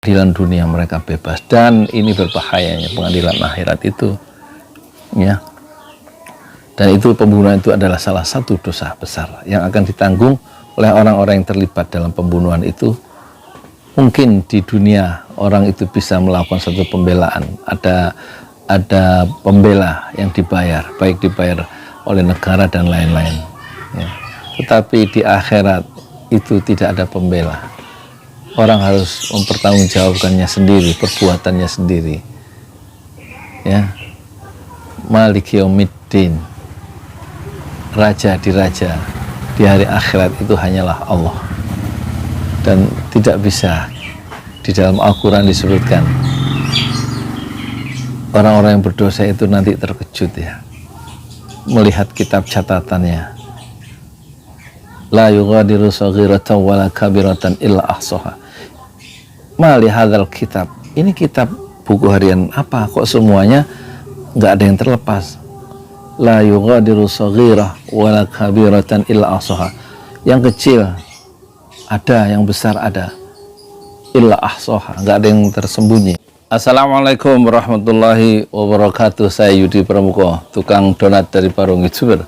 pengadilan dunia mereka bebas, dan ini berbahayanya pengadilan akhirat itu, ya. Dan itu pembunuhan itu adalah salah satu dosa besar yang akan ditanggung oleh orang-orang yang terlibat dalam pembunuhan itu. Mungkin di dunia orang itu bisa melakukan satu pembelaan, ada pembela yang dibayar, baik dibayar oleh negara dan lain-lain, ya. Tetapi di akhirat itu tidak ada pembela. Orang harus mempertanggungjawabkannya sendiri, perbuatannya sendiri, ya. Malik Yaumiddin, raja di hari akhirat itu hanyalah Allah. Dan tidak bisa, di dalam Al-Quran disebutkan orang-orang yang berdosa itu nanti terkejut, ya, melihat kitab catatannya. La yughadiru saghiratan wala kabiratan illa ahsaha. Ma li hadzal kitab, ini kitab buku harian apa kok semuanya nggak ada yang terlepas. La yughadiru saghirah wala kabiratan illa ahsaha. Yang kecil ada, yang besar ada, illa ahsaha, nggak ada yang tersembunyi. Assalamualaikum warahmatullahi wabarakatuh. Saya Yudi Pramuko, tukang donat dari Parung YouTuber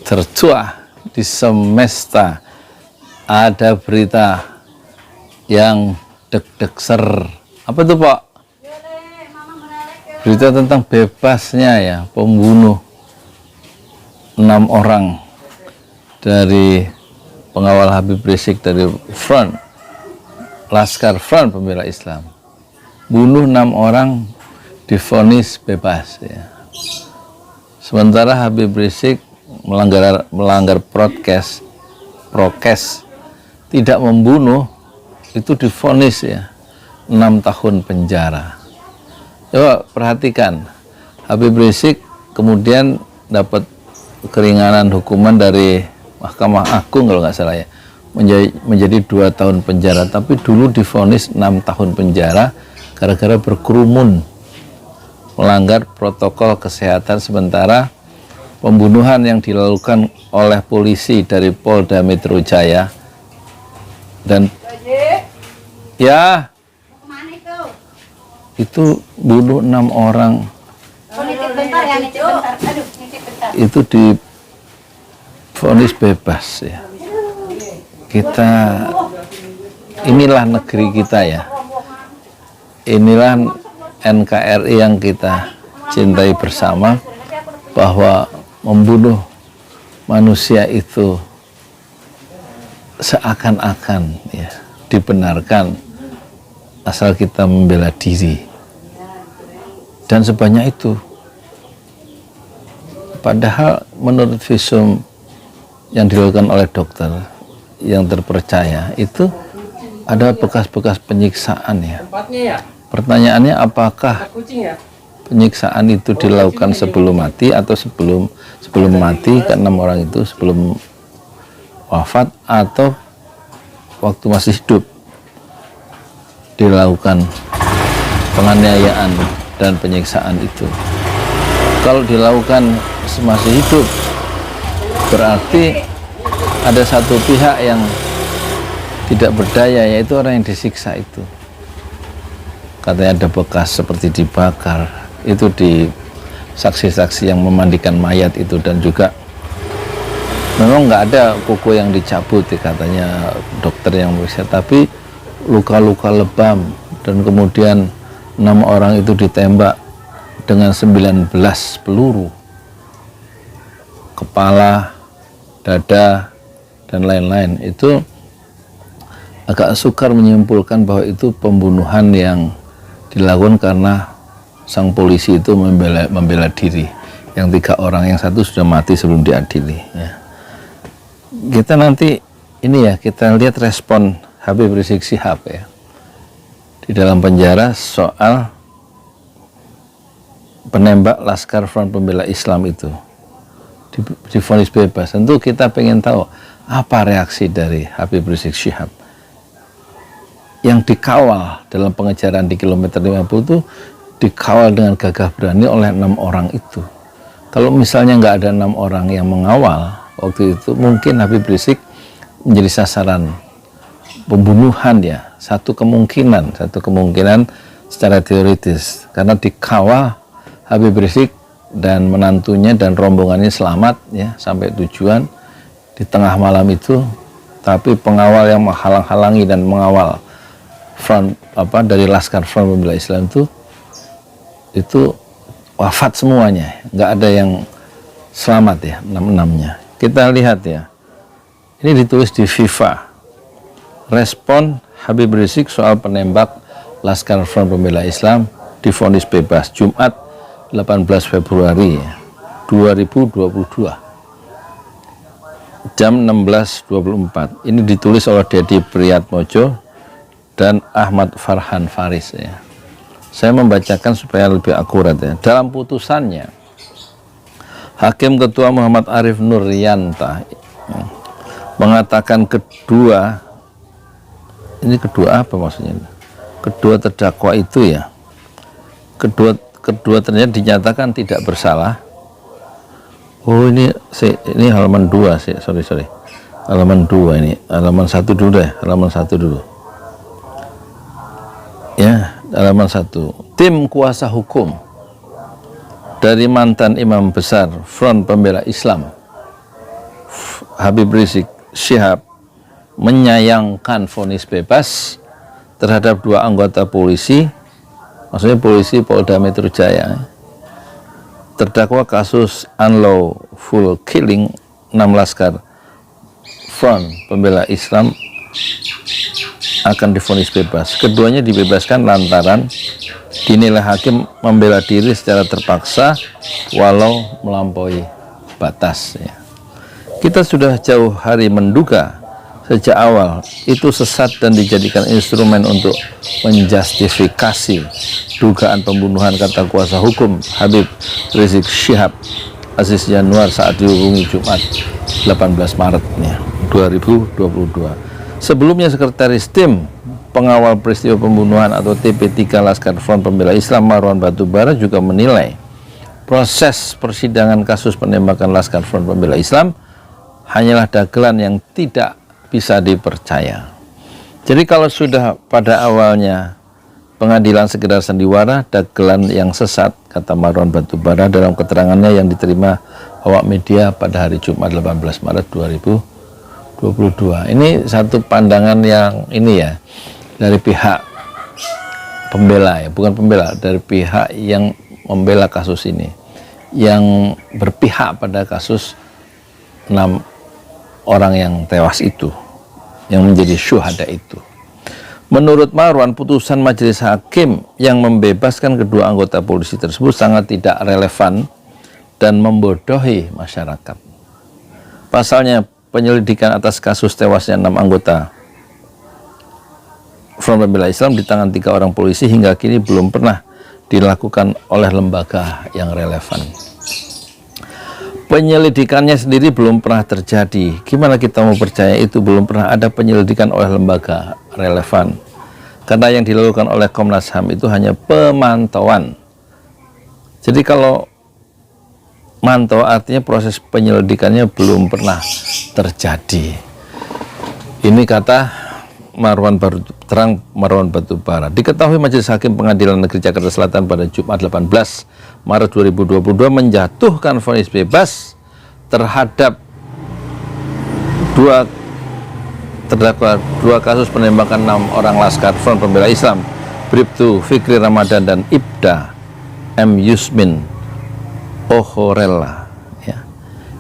tertua di semesta. Ada berita yang deg-deg ser. Apa itu, Pak? Berita tentang bebasnya, ya, pembunuh 6 orang dari pengawal Habib Rizik dari Front, Laskar Front Pembela Islam. Bunuh 6 orang, divonis bebas, ya. Sementara Habib Rizik melanggar prokes tidak membunuh, itu divonis, ya, 6 tahun penjara. Coba perhatikan, Habib Rizik kemudian dapat keringanan hukuman dari Mahkamah Agung kalau nggak salah, ya, menjadi 2 tahun penjara, tapi dulu divonis 6 tahun penjara gara-gara berkerumun, melanggar protokol kesehatan. Sementara pembunuhan yang dilakukan oleh polisi dari Polda Metro Jaya dan ya itu bunuh 6 orang, itu divonis bebas, ya. Kita, inilah negeri kita, ya, inilah NKRI yang kita cintai bersama, bahwa membunuh manusia itu seakan-akan, ya, dibenarkan asal kita membela diri, dan sebanyak itu. Padahal menurut visum yang dilakukan oleh dokter yang terpercaya itu ada bekas-bekas penyiksaan, ya. Pertanyaannya, apakah penyiksaan itu dilakukan sebelum mati atau sebelum mati ke 6 orang itu, sebelum wafat, atau waktu masih hidup dilakukan penganiayaan dan penyiksaan itu. Kalau dilakukan masih hidup, berarti ada satu pihak yang tidak berdaya, yaitu orang yang disiksa itu. Katanya ada bekas seperti dibakar, itu di saksi-saksi yang memandikan mayat itu, dan juga memang nggak ada kuku yang dicabut, ya, katanya dokter yang meriksa, tapi luka-luka lebam, dan kemudian 6 orang itu ditembak dengan 19 peluru, kepala, dada, dan lain-lain. Itu agak sukar menyimpulkan bahwa itu pembunuhan yang dilakukan karena sang polisi itu membela diri. Yang 3 orang, yang 1 sudah mati sebelum diadili, ya. Kita nanti ini, ya, kita lihat respon Habib Rizik Syihab, ya, di dalam penjara soal penembak Laskar Front Pembela Islam itu divonis bebas. Tentu kita pengen tahu apa reaksi dari Habib Rizik Syihab yang dikawal dalam pengejaran di kilometer 50 itu, dikawal dengan gagah berani oleh 6 orang itu. Kalau misalnya nggak ada 6 orang yang mengawal waktu itu, mungkin Habib Rizik menjadi sasaran pembunuhan ya, satu kemungkinan secara teoritis, karena dikawal Habib Rizik dan menantunya dan rombongannya selamat ya sampai tujuan di tengah malam itu, tapi pengawal yang menghalang-halangi dan mengawal front dari Laskar Front Pembela Islam itu wafat semuanya, nggak ada yang selamat ya, 6-6-nya. Kita lihat ya, ini ditulis di FIFA, respon Habib Rizik soal penembak Laskar Front Pembela Islam divonis bebas Jumat 18 Februari 2022 jam 16.24. Ini ditulis oleh Dedi Priyatmojo dan Ahmad Farhan Faris ya. Saya membacakan supaya lebih akurat ya. Dalam putusannya, Hakim Ketua Muhammad Arif Nuryanta mengatakan kedua apa maksudnya? Kedua terdakwa itu ya, kedua ternyata dinyatakan tidak bersalah. Oh ini halaman 2 sih, sorry halaman 2 ini, halaman 1 dulu deh, halaman 1 dulu ya, halaman 1. Tim kuasa hukum dari mantan imam besar Front Pembela Islam Habib Rizik Syihab menyayangkan vonis bebas terhadap 2 anggota polisi, maksudnya polisi Polda Metro Jaya, terdakwa kasus unlawful killing 6 Laskar Front Pembela Islam akan divonis bebas. Keduanya dibebaskan lantaran dinilai hakim membela diri secara terpaksa walau melampaui batas ya. Kita sudah jauh hari menduga sejak awal itu sesat dan dijadikan instrumen untuk menjustifikasi dugaan pembunuhan, kata kuasa hukum Habib Rizik Syihab Aziz Januar saat dihubungi Jumat 18 Maret 2022. Sebelumnya Sekretaris Tim Pengawal Peristiwa Pembunuhan atau TP3 Laskar Front Pembela Islam Marwan Batubara juga menilai proses persidangan kasus penembakan Laskar Front Pembela Islam hanyalah dagelan yang tidak bisa dipercaya. Jadi kalau sudah pada awalnya pengadilan sekedar sandiwara, dagelan yang sesat, kata Marwan Batubara dalam keterangannya yang diterima awak media pada hari Jumat 18 Maret 2022. Ini satu pandangan yang ini ya, dari pihak pembela ya, bukan pembela, dari pihak yang membela kasus ini, yang berpihak pada kasus 6 orang yang tewas itu, yang menjadi syuhada itu. Menurut Marwan, putusan majelis hakim yang membebaskan kedua anggota polisi tersebut sangat tidak relevan dan membodohi masyarakat. Pasalnya, penyelidikan atas kasus tewasnya 6 anggota Front Pembela Islam di tangan 3 orang polisi hingga kini belum pernah dilakukan oleh lembaga yang relevan. Penyelidikannya sendiri belum pernah terjadi. Gimana kita mau percaya itu belum pernah ada penyelidikan oleh lembaga relevan? Karena yang dilakukan oleh Komnas HAM itu hanya pemantauan. Jadi kalau mantau artinya proses penyelidikannya belum pernah terjadi. Ini kata Marwan Batubara. Diketahui Majelis Hakim Pengadilan Negeri Jakarta Selatan pada Jumat 18 Maret 2022 menjatuhkan vonis bebas terhadap 2 terdakwa 2 kasus penembakan 6 orang Laskar Front Pembela Islam, Bribtu Fikri Ramadan dan Ibda M. Yusmin Ohorella. Ya.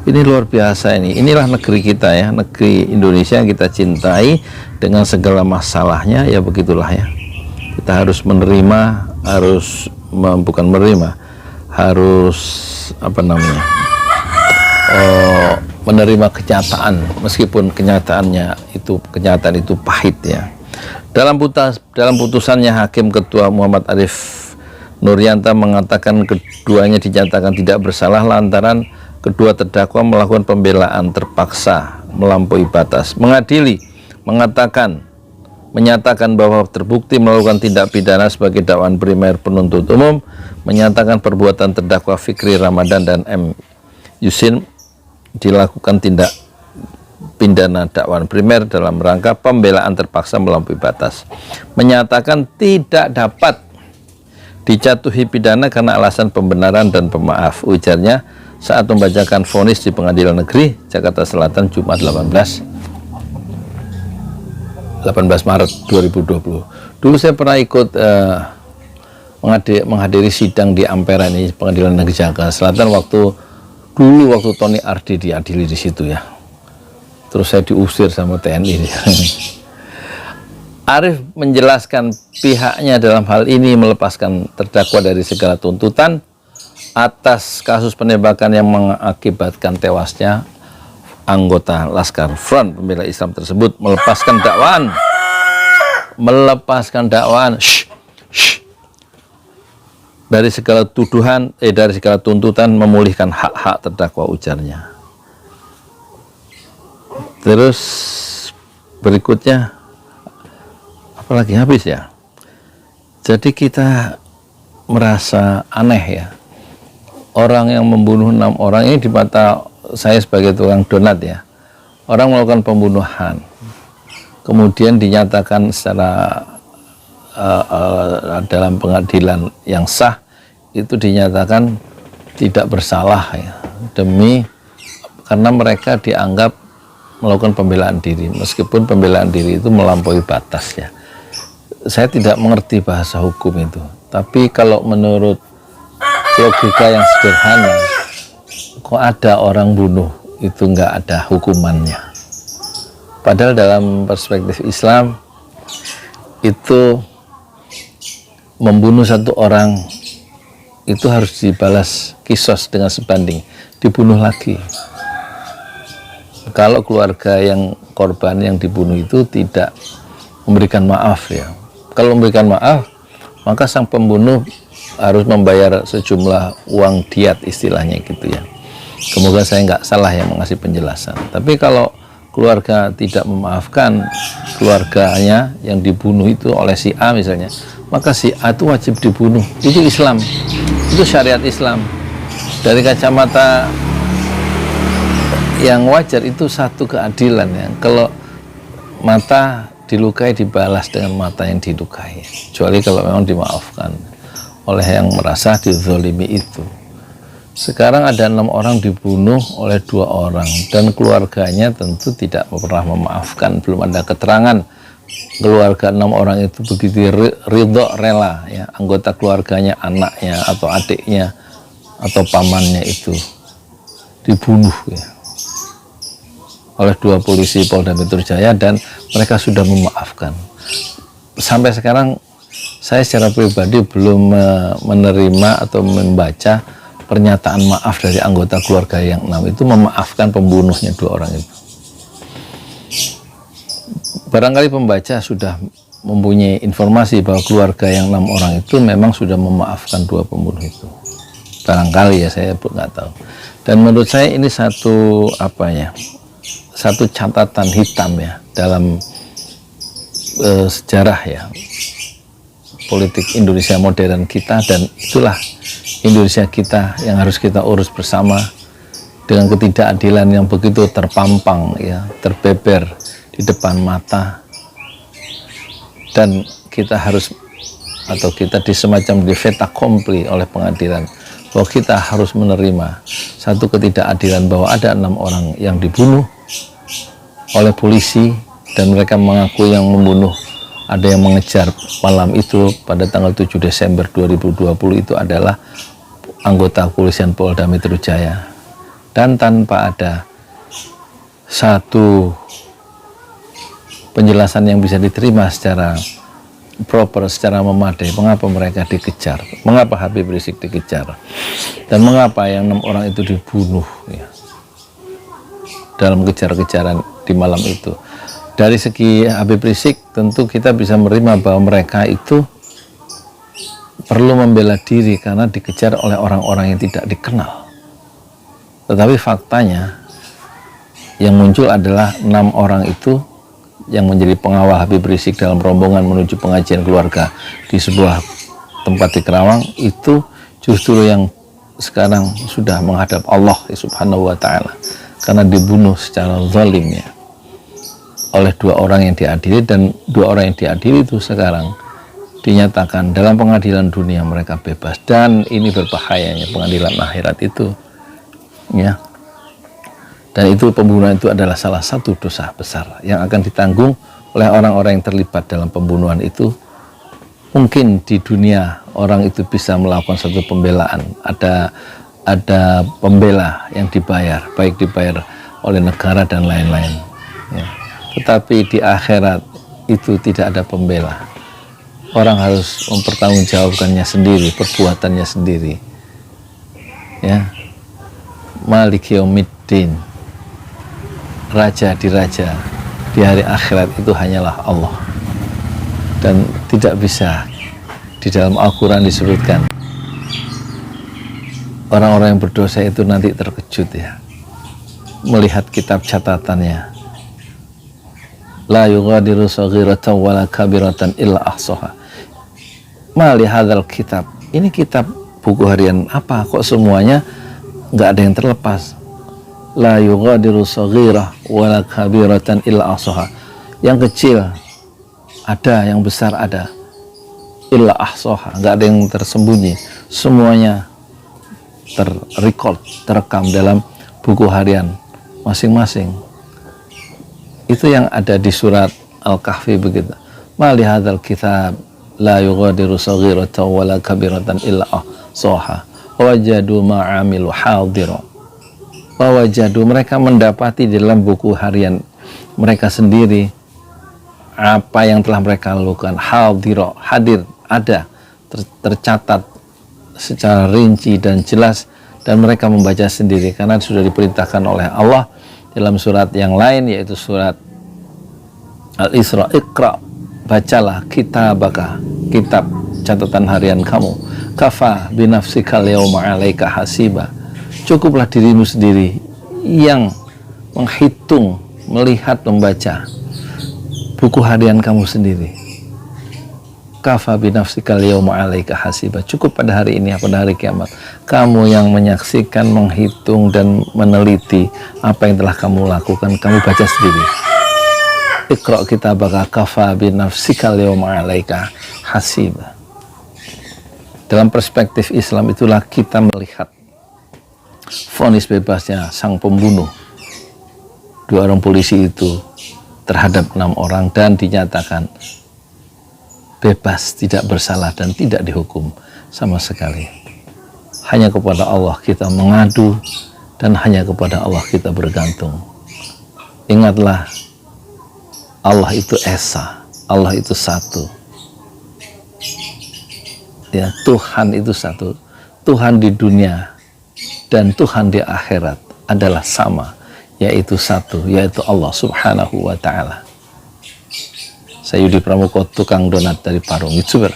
Ini luar biasa ini. Inilah negeri kita ya, negeri Indonesia yang kita cintai dengan segala masalahnya ya, begitulah ya. Kita harus menerima, bukan menerima, harus menerima kenyataan meskipun kenyataan itu pahit ya. Dalam putusannya Hakim Ketua Muhammad Arif Nuryanta mengatakan keduanya dinyatakan tidak bersalah lantaran kedua terdakwa melakukan pembelaan terpaksa melampaui batas. Mengadili menyatakan bahwa terbukti melakukan tindak pidana sebagai dakwaan primer penuntut umum, menyatakan perbuatan terdakwa Fikri Ramadan dan M. Yusin dilakukan tindak pidana dakwaan primer dalam rangka pembelaan terpaksa melampaui batas, menyatakan tidak dapat dijatuhi pidana karena alasan pembenaran dan pemaaf, ujarnya saat membacakan vonis di Pengadilan Negeri Jakarta Selatan Jumat 18 Maret 2020. Dulu saya pernah ikut menghadiri sidang di Ampera ini, Pengadilan Negeri Jakarta Selatan, waktu Tony Ardi diadili di situ ya. Terus saya diusir sama TNI. Arief menjelaskan pihaknya dalam hal ini melepaskan terdakwa dari segala tuntutan atas kasus penembakan yang mengakibatkan tewasnya anggota Laskar Front Pembela Islam tersebut, melepaskan dakwaan dari segala tuduhan, dari segala tuntutan, memulihkan hak-hak terdakwa, ujarnya. Terus berikutnya, apalagi habis ya. Jadi kita merasa aneh ya. Orang yang membunuh 6 orang ini di mata saya sebagai tukang donat ya. Orang melakukan pembunuhan, kemudian dinyatakan secara dalam pengadilan yang sah, itu dinyatakan tidak bersalah ya, karena mereka dianggap melakukan pembelaan diri, meskipun pembelaan diri itu melampaui batas ya. Saya tidak mengerti bahasa hukum itu, tapi kalau menurut logika yang sederhana, kok ada orang bunuh itu nggak ada hukumannya, padahal dalam perspektif Islam itu membunuh satu orang itu harus dibalas kisos dengan sebanding, dibunuh lagi. Kalau keluarga yang korban yang dibunuh itu tidak memberikan maaf ya, kalau memberikan maaf maka sang pembunuh harus membayar sejumlah uang diat istilahnya gitu ya. Semoga saya nggak salah yang mengasih penjelasan. Tapi kalau keluarga tidak memaafkan keluarganya yang dibunuh itu oleh si A misalnya, maka si A itu wajib dibunuh. Itu Islam, itu syariat Islam. Dari kacamata yang wajar itu satu keadilan ya. Kalau mata dilukai dibalas dengan mata yang dilukai, kecuali kalau memang dimaafkan oleh yang merasa dizolimi itu. Sekarang ada 6 orang dibunuh oleh 2 orang dan keluarganya tentu tidak pernah memaafkan. Belum ada keterangan keluarga 6 orang itu begitu ridho, rela ya, anggota keluarganya, anaknya atau adiknya atau pamannya itu dibunuh ya oleh 2 polisi Polda Metro Jaya, dan mereka sudah memaafkan. Sampai sekarang saya secara pribadi belum menerima atau membaca pernyataan maaf dari anggota keluarga yang 6 itu memaafkan pembunuhnya 2 orang itu. Barangkali pembaca sudah mempunyai informasi bahwa keluarga yang 6 orang itu memang sudah memaafkan 2 pembunuh itu. Barangkali ya, saya nggak tahu. Dan menurut saya ini satu satu catatan hitam ya dalam sejarah ya politik Indonesia modern kita, dan itulah Indonesia kita yang harus kita urus bersama, dengan ketidakadilan yang begitu terpampang ya, terbeber di depan mata, dan kita harus, atau kita di semacam di fait accompli oleh pengadilan bahwa kita harus menerima satu ketidakadilan bahwa ada 6 orang yang dibunuh oleh polisi, dan mereka mengaku yang membunuh, ada yang mengejar malam itu pada tanggal 7 Desember 2020 itu adalah anggota kepolisian Polda Metro Jaya, dan tanpa ada satu penjelasan yang bisa diterima secara proper, secara memadai, mengapa mereka dikejar, mengapa Habib Rizik dikejar, dan mengapa yang 6 orang itu dibunuh ya, dalam kejar-kejaran di malam itu. Dari segi Habib Rizik tentu kita bisa menerima bahwa mereka itu perlu membela diri karena dikejar oleh orang-orang yang tidak dikenal. Tetapi faktanya yang muncul adalah 6 orang itu yang menjadi pengawal Habib Rizik dalam rombongan menuju pengajian keluarga di sebuah tempat di Kerawang itu justru yang sekarang sudah menghadap Allah Subhanahu wa Ta'ala karena dibunuh secara zalim ya. oleh dua orang yang diadili, dan dua orang yang diadili itu sekarang dinyatakan dalam pengadilan dunia mereka bebas. Dan ini berbahayanya pengadilan akhirat itu, ya. Dan itu pembunuhan itu adalah salah satu dosa besar yang akan ditanggung oleh orang-orang yang terlibat dalam pembunuhan itu. Mungkin di dunia orang itu bisa melakukan satu pembelaan, ada pembela yang dibayar, baik dibayar oleh negara dan lain-lain, ya. Tetapi di akhirat itu tidak ada pembela. Orang harus mempertanggungjawabkannya sendiri, perbuatannya sendiri, ya. Maliki yaumiddin, raja di hari akhirat itu hanyalah Allah. Dan tidak bisa, di dalam Al-Quran disebutkan orang-orang yang berdosa itu nanti terkejut, ya, melihat kitab catatannya. La yughadiru saghiratan wala kabiratan illa ahsaha. Ma li hadzal kitab, ini kitab buku harian apa kok semuanya nggak ada yang terlepas. La yughadiru saghirah wala kabiratan illa ahsaha. Yang kecil ada, yang besar ada, illa ahsaha, nggak ada yang tersembunyi, semuanya terrecord, terekam dalam buku harian masing-masing. Itu yang ada di surat Al-Kahfi begitu. Ma li hadzal kitab la yughadiru saghiratan wala kabiratan illa ahsaha wajadu ma 'amilu hadira. Wajadu, mereka mendapati di dalam buku harian mereka sendiri apa yang telah mereka lakukan. Hadira, hadir, ada, tercatat secara rinci dan jelas, dan mereka membaca sendiri karena sudah diperintahkan oleh Allah dalam surat yang lain, yaitu surat Al-Isra. Iqra, bacalah kitabaka, kitab catatan harian kamu. Kafa binafsikal yawma 'alaika hasiba, cukuplah dirimu sendiri yang menghitung, melihat, membaca buku harian kamu sendiri. Kafa binafsikal yawma 'alaika hasiba, cukup pada hari ini, pada hari kiamat, kamu yang menyaksikan, menghitung dan meneliti apa yang telah kamu lakukan, kamu baca sendiri. Iqra kitabaka kafa binafsikal yawma 'alaika hasiba. Dalam perspektif Islam itulah kita melihat vonis bebasnya sang pembunuh, 2 orang polisi itu terhadap 6 orang, dan dinyatakan bebas, tidak bersalah dan tidak dihukum sama sekali. Hanya kepada Allah kita mengadu dan hanya kepada Allah kita bergantung. Ingatlah, Allah itu esa, Allah itu satu, ya. Tuhan itu satu, Tuhan di dunia dan Tuhan di akhirat adalah sama, yaitu satu, yaitu Allah Subhanahu wa Ta'ala. Saya Yudi Pramuko, tukang donat dari Parung, YouTuber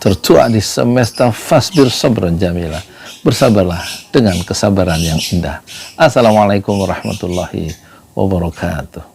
tertua di semesta. Fasbir sabran jamila, bersabarlah dengan kesabaran yang indah. Assalamualaikum warahmatullahi wabarakatuh.